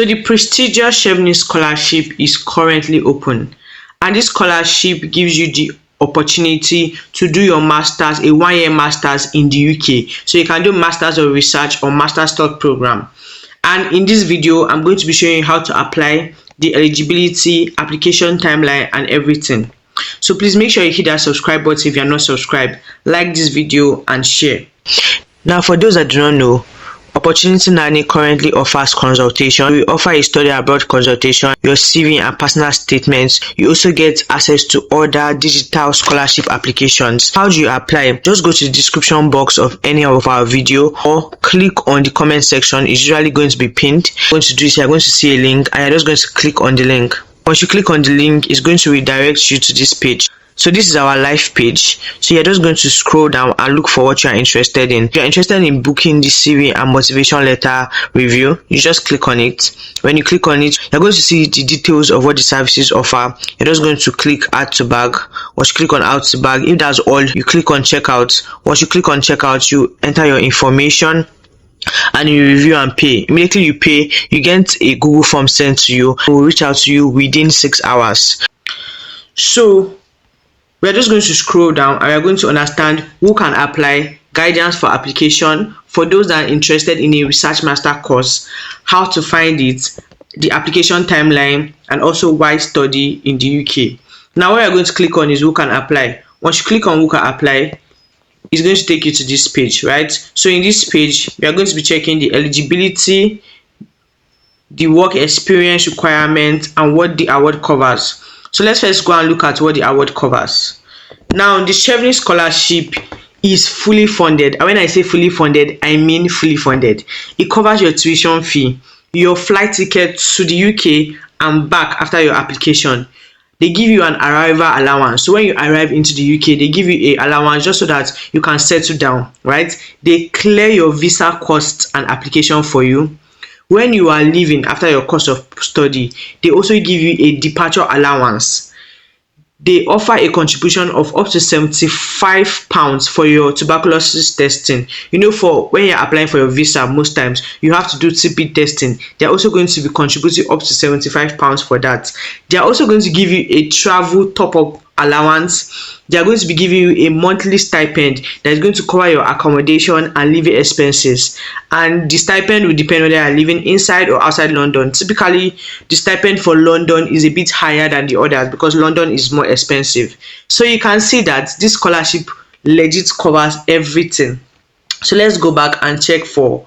So the prestigious Chevening Scholarship is currently open, and this scholarship gives you the opportunity to do your masters, a 1-year masters in the UK. So you can do masters of research or master's thought program. And in this video, I'm going to be showing you how to apply, the eligibility, application timeline, and everything. So please make sure you hit that subscribe button if you're not subscribed, like this video and share. Now, for those that do not know, Opportunity Nanny currently offers consultation. We offer a study abroad consultation, your CV and personal statements. You also get access to other digital scholarship applications. How do you apply? Just go to the description box of any of our video or click on the comment section. It's usually going to be pinned. What you're going to do is you're going to see a link and you're just going to click on the link. Once you click on the link, it's going to redirect you to this page. So this is our live page. So you're just going to scroll down and look for what you are interested in. If you're interested in booking the CV and motivation letter review, you just click on it. When you click on it, you're going to see the details of what the services offer. You're just going to click add to bag. Once you click on add to bag, if that's all, you click on checkout. Once you click on checkout, you enter your information and you review and pay. Immediately you pay, you get a Google form sent to you. It will reach out to you within 6 hours. So we're just going to scroll down and we're going to understand who can apply, guidance for application, for those that are interested in a research master course, how to find it, the application timeline, and also why study in the UK. Now what we're going to click on is who can apply. Once you click on who can apply, it's going to take you to this page, right? So in this page, we are going to be checking the eligibility, the work experience requirement, and what the award covers. So let's first go and look at what the award covers. Now, the Chevening Scholarship is fully funded. And when I say fully funded, I mean fully funded. It covers your tuition fee, your flight ticket to the UK and back after your application. They give you an arrival allowance. So when you arrive into the UK, they give you an allowance just so that you can settle down, right? They clear your visa costs and application for you. When you are leaving after your course of study, they also give you a departure allowance. They offer a contribution of up to £75 for your tuberculosis testing. You know, for when you're applying for your visa, most times you have to do TB testing. They're also going to be contributing up to £75 for that. They're also going to give you a travel top-up allowance. They are going to be giving you a monthly stipend that is going to cover your accommodation and living expenses, and the stipend will depend whether you are living inside or outside London. Typically, the stipend for London is a bit higher than the others because London is more expensive. So you can see that this scholarship legit covers everything. So let's go back and check for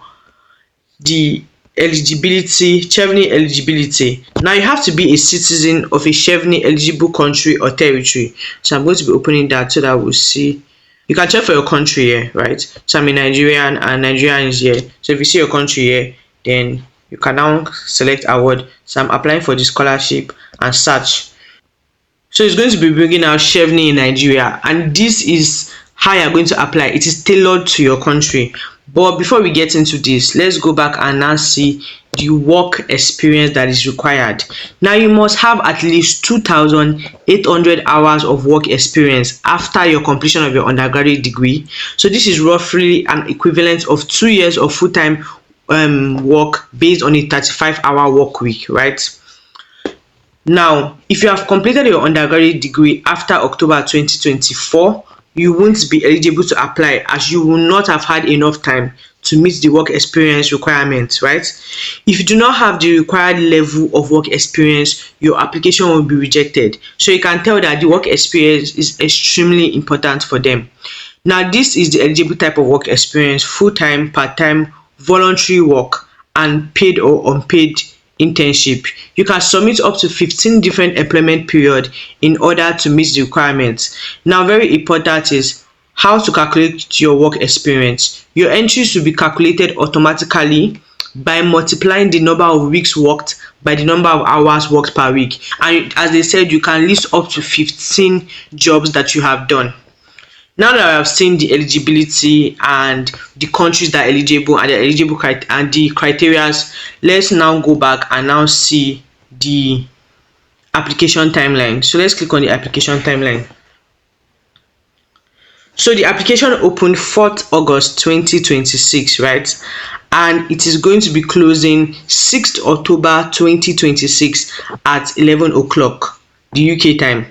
the eligibility, Chevening eligibility. Now you have to be a citizen of a Chevening eligible country or territory. So I'm going to be opening that so that we'll see. You can check for your country here, right? So I'm a Nigerian and Nigerian is here. So if you see your country here, then you can now select award. So I'm applying for the scholarship and search. So it's going to be bringing out Chevening in Nigeria, and this is how you're going to apply. It is tailored to your country. But before we get into this, let's go back and now see the work experience that is required. Now you must have at least 2,800 hours of work experience after your completion of your undergraduate degree. So this is roughly an equivalent of 2 years of full-time work based on a 35-hour work week, right? Now, if you have completed your undergraduate degree after October 2024, you won't be eligible to apply as you will not have had enough time to meet the work experience requirements, right? If you do not have the required level of work experience, your application will be rejected. So you can tell that the work experience is extremely important for them. Now, this is the eligible type of work experience: full-time, part-time, voluntary work, and paid or unpaid internship. You can submit up to 15 different employment periods in order to meet the requirements. Now, very important is how to calculate your work experience. Your entries will be calculated automatically by multiplying the number of weeks worked by the number of hours worked per week. And as they said, you can list up to 15 jobs that you have done. Now that I have seen the eligibility and the countries that are eligible and the eligible and the criteria, let's now go back and now see the application timeline. So let's click on the application timeline. So the application opened 4th August 2026, right? and it is going to be closing 6th October 2026 at 11 o'clock the UK time.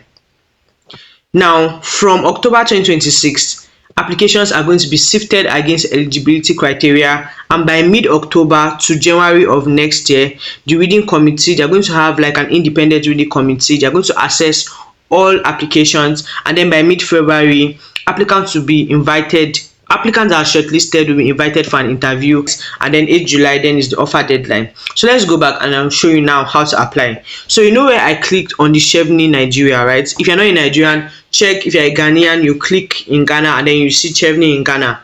Now, from October 2026, applications are going to be sifted against eligibility criteria, and by mid-October to January of next year, the reading committee, they're going to have like an independent reading committee. They're going to assess all applications, and then by mid-February, applicants will be invited. Applicants are shortlisted, will be invited for an interview, and then 8th July then is the offer deadline. So let's go back and I'll show you now how to apply. So you know where I clicked on the Chevening Nigeria, right? If you're not a Nigerian, check. If you're a Ghanaian, you click in Ghana and then you see Chevening in Ghana.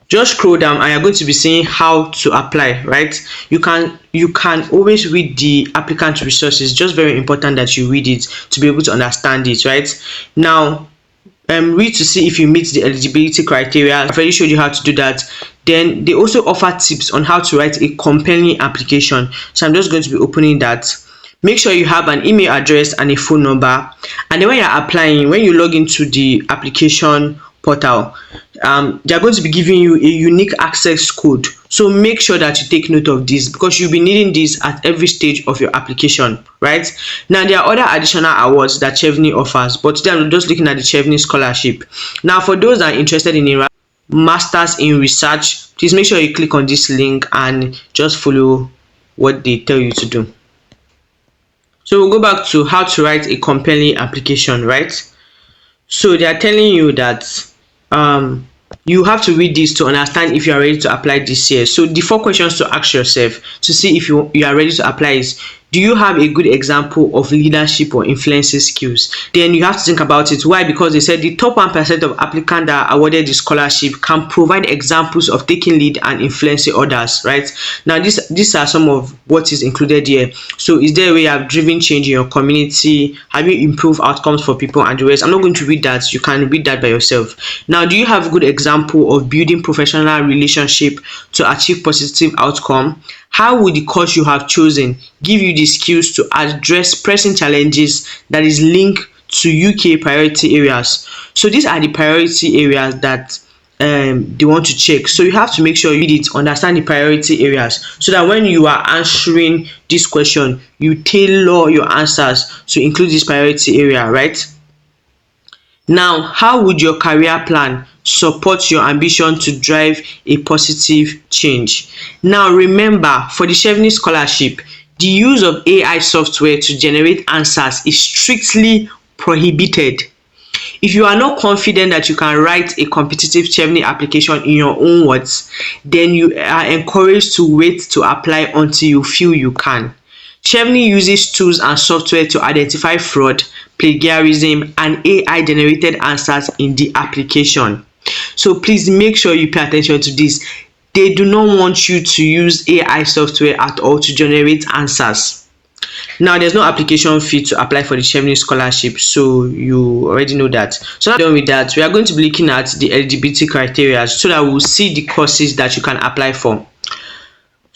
Just scroll down and you're going to be seeing how to apply, right? You can always read the applicant resources. Just very important that you read it to be able to understand it, right? Now, read to see if you meet the eligibility criteria. I've already showed you how to do that. Then they also offer tips on how to write a compelling application. So I'm just going to be opening that. Make sure you have an email address and a phone number. And then when you're applying, when you log into the application portal, they're going to be giving you a unique access code. So make sure that you take note of this, because you'll be needing this at every stage of your application, right? Now, there are other additional awards that Chevening offers, but today I'm just looking at the Chevening Scholarship. Now, for those that are interested in a master's in research, please make sure you click on this link and just follow what they tell you to do. So we'll go back to how to write a compelling application, right? So they are telling you that you have to read this to understand if you are ready to apply this year. So the 4 questions to ask yourself to see if you are ready to apply is: do you have a good example of leadership or influencing skills? Then you have to think about it. Why? Because they said the top 1% of applicants that are awarded the scholarship can provide examples of taking lead and influencing others, right? Now, these are some of what is included here. So is there a way you have driven change in your community? Have you improved outcomes for people and the rest? I'm not going to read that. You can read that by yourself. Now, do you have a good example of building professional relationship to achieve positive outcome? How would the course you have chosen give you the skills to address pressing challenges that is linked to UK priority areas? So these are the priority areas that they want to check. So you have to make sure you read it, understand the priority areas, so that when you are answering this question, you tailor your answers to include this priority area, right? Now, how would your career plan support your ambition to drive a positive change? Now, remember, for the Chevening Scholarship, the use of AI software to generate answers is strictly prohibited. If you are not confident that you can write a competitive Chevening application in your own words, then you are encouraged to wait to apply until you feel you can. Chevening uses tools and software to identify fraud, plagiarism, and AI-generated answers in the application. So please make sure you pay attention to this. They do not want you to use AI software at all to generate answers. Now, there's no application fee to apply for the Chevening Scholarship, so you already know that. So now done with that, we are going to be looking at the eligibility criteria so that we'll see the courses that you can apply for.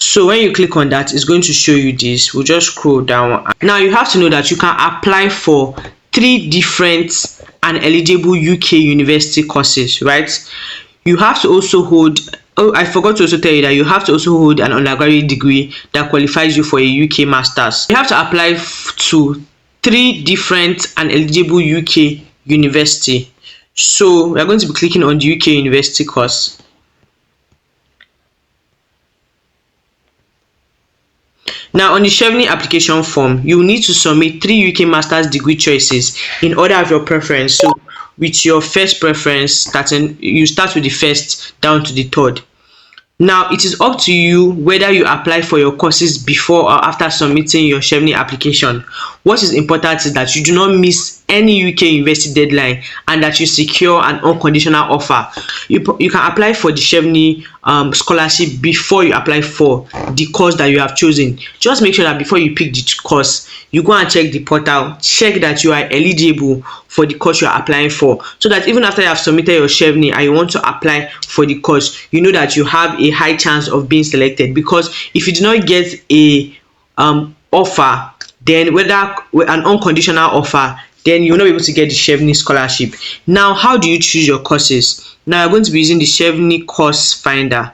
So when you click on that, it's going to show you this. We'll just scroll down. Now, you have to know that you can apply for 3 different and eligible UK university courses, right? You have to also hold, I forgot to also tell you that you have to also hold an undergraduate degree that qualifies you for a UK master's. You have to apply to 3 different and eligible UK university. So we're going to be clicking on the UK university course. Now, on the Chevening application form, you need to submit 3 UK master's degree choices in order of your preference. So with your first preference, you start with the first down to the third. Now, it is up to you whether you apply for your courses before or after submitting your Chevening application. What is important is that you do not miss any UK university deadline and that you secure an unconditional offer. You can apply for the Chevening scholarship before you apply for the course that you have chosen. Just make sure that before you pick the course, you go and check the portal, check that you are eligible for the course you are applying for, so that even after you have submitted your Chevening and you want to apply for the course, you know that you have a high chance of being selected. Because if you do not get a offer, then whether an unconditional offer, then you will not be able to get the Chevening scholarship. Now, how do you choose your courses? Now, I'm going to be using the Chevening course finder.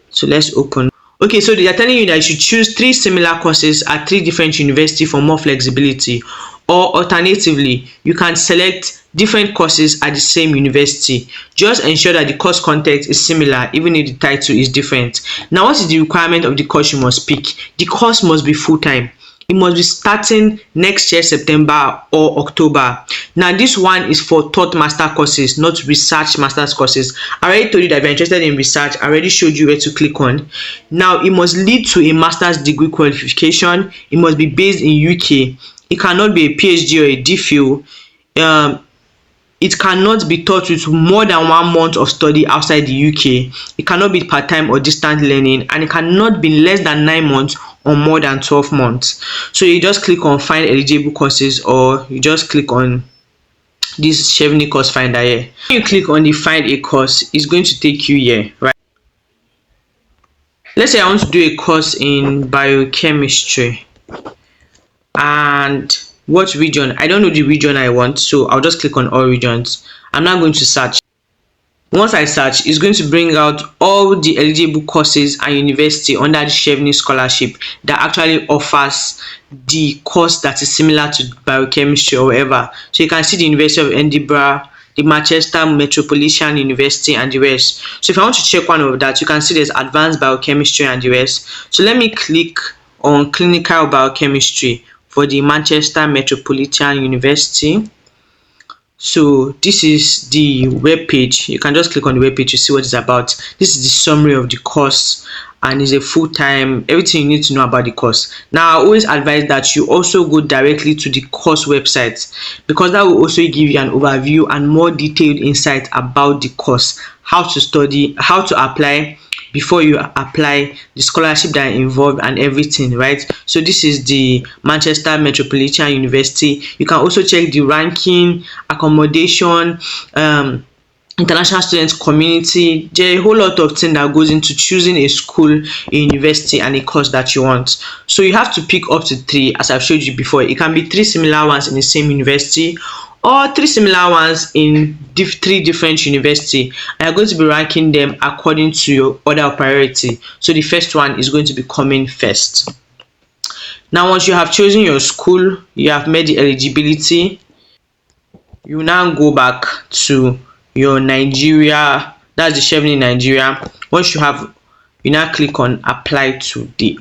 So let's open. Okay, so they are telling you that you should choose 3 similar courses at 3 different universities for more flexibility, or alternatively, you can select different courses at the same university. Just ensure that the course content is similar even if the title is different. Now, what is the requirement of the course you must pick? The course must be full-time. It must be starting next year September or October. Now this one is for third master courses, not research masters courses. I already told you that if you're interested in research, I already showed you where to click on. Now it must lead to a master's degree qualification. It must be based in UK. It cannot be a PhD or a DPhil. It cannot be taught with more than 1 month of study outside the UK. It cannot be part-time or distant learning, and it cannot be less than 9 months or more than 12 months. So you just click on find eligible courses, or you just click on this Chevening course finder here. When you click on the find a course, it's going to take you here, right? Let's say I want to do a course in biochemistry, and what region? I don't know the region I want, so I'll just click on all regions. I'm now going to search. Once I search, it's going to bring out all the eligible courses and university under the Chevening Scholarship that actually offers the course that is similar to biochemistry or whatever. So you can see the University of Edinburgh, the Manchester Metropolitan University, and the rest. So if I want to check one of that, you can see there's advanced biochemistry and the rest. So let me click on clinical biochemistry for the Manchester Metropolitan University. So this is the web page. You can just click on the web page to see what it's about. This is the summary of the course, and is a full-time, everything you need to know about the course. Now I always advise that you also go directly to the course website, because that will also give you an overview and more detailed insight about the course, how to study, how to apply before you apply, the scholarship that are involved, and everything, right? So this is the Manchester Metropolitan University. You can also check the ranking, accommodation, international students community. There are a whole lot of things that goes into choosing a school, a university, and a course that you want. So you have to pick up to 3, as I've showed you before. It can be 3 similar ones in the same university, or 3 similar ones in 3 different universities. And you're going to be ranking them according to your order of priority. So the first one is going to be coming first. Now once you have chosen your school, you have made the eligibility, you now go back to your Nigeria, that's the Chevening Nigeria. Once you have, you now click on apply today.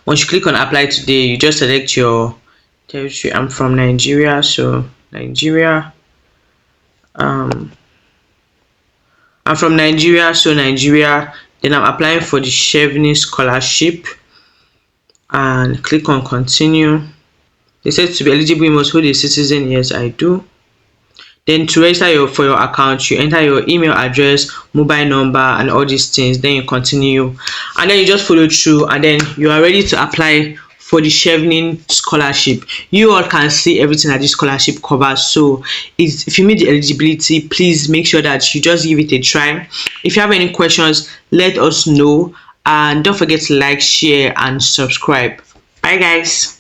Once you click on apply today, you just select your territory. I'm from Nigeria, so Nigeria. I'm from Nigeria, so Nigeria. Then I'm applying for the Chevening Scholarship, and click on continue. They said to be eligible, you must hold a citizen. Yes, I do. Then to register for your account, you enter your email address, mobile number, and all these things. Then you continue, and then you just follow through, and then you are ready to apply for the Chevening Scholarship. You all can see everything that this scholarship covers. So if you meet the eligibility, please make sure that you just give it a try. If you have any questions, let us know, and don't forget to like, share, and subscribe. Bye guys.